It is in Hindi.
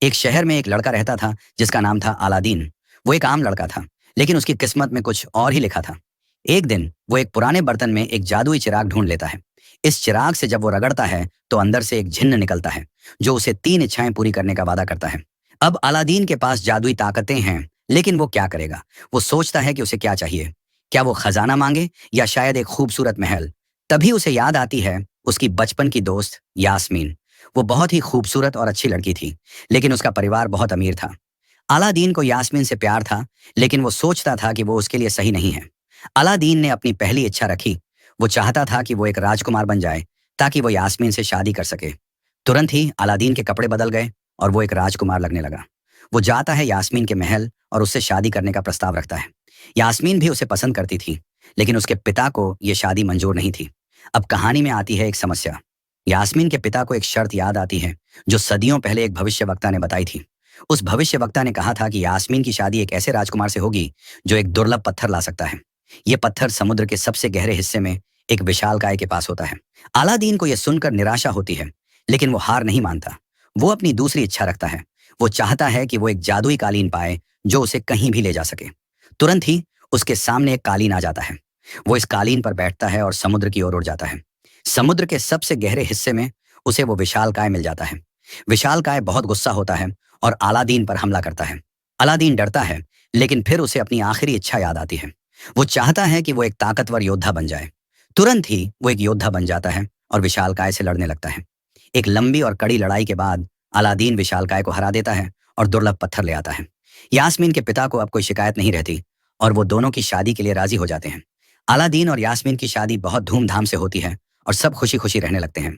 एक शहर में एक लड़का रहता था जिसका नाम था अलादीन। वो एक आम लड़का था, लेकिन उसकी किस्मत में कुछ और ही लिखा था। एक दिन वो एक पुराने बर्तन में एक जादुई चिराग ढूंढ लेता है। इस चिराग से जब वो रगड़ता है तो अंदर से एक झिन्न निकलता है जो उसे 3 इच्छाएं पूरी करने का वादा करता है। अब अलादीन के पास जादुई ताकतें हैं, लेकिन वो क्या करेगा? वो सोचता है कि उसे क्या चाहिए। क्या वो खजाना मांगे या शायद एक खूबसूरत महल? तभी उसे याद आती है उसकी बचपन की दोस्त यास्मीन। वो बहुत ही खूबसूरत और अच्छी लड़की थी, लेकिन उसका परिवार बहुत अमीर था। अलादीन को यास्मीन से प्यार था, लेकिन वो सोचता था कि वो उसके लिए सही नहीं है। अलादीन ने अपनी पहली इच्छा रखी। वो चाहता था कि वो एक राजकुमार बन जाए ताकि वो यास्मीन से शादी कर सके। तुरंत ही अलादीन के कपड़े बदल गए और वो एक राजकुमार लगने लगा। वो जाता है यास्मीन के महल और उससे शादी करने का प्रस्ताव रखता है। यास्मीन भी उसे पसंद करती थी, लेकिन उसके पिता को ये शादी मंजूर नहीं थी। अब कहानी में आती है एक समस्या। यास्मीन के पिता को एक शर्त याद आती है जो सदियों पहले एक भविष्यवक्ता ने बताई थी। उस भविष्यवक्ता ने कहा था कि यास्मीन की शादी एक ऐसे राजकुमार से होगी जो एक दुर्लभ पत्थर ला सकता है। ये पत्थर समुद्र के सबसे गहरे हिस्से में एक विशालकाय के पास होता है। अलादीन को यह सुनकर निराशा होती है, लेकिन वो हार नहीं मानता। वो अपनी दूसरी इच्छा रखता है। वो चाहता है कि वो एक जादुई कालीन पाए जो उसे कहीं भी ले जा सके। तुरंत ही उसके सामने एक कालीन आ जाता है। वो इस कालीन पर बैठता है और समुद्र की ओर उड़ जाता है। समुद्र के सबसे गहरे हिस्से में उसे वो विशालकाय मिल जाता है। विशालकाय बहुत गुस्सा होता है और अलादीन पर हमला करता है। अलादीन डरता है, लेकिन फिर उसे अपनी आखिरी इच्छा याद आती है। वो चाहता है कि वो एक ताकतवर योद्धा बन जाए। तुरंत ही वो एक योद्धा बन जाता है और विशालकाय से लड़ने लगता है। एक लंबी और कड़ी लड़ाई के बाद अलादीन विशालकाय को हरा देता है और दुर्लभ पत्थर ले आता है। यास्मीन के पिता को अब कोई शिकायत नहीं रहती और वो दोनों की शादी के लिए राजी हो जाते हैं। अलादीन और यास्मीन की शादी बहुत धूमधाम से होती है और सब खुशी खुशी रहने लगते हैं।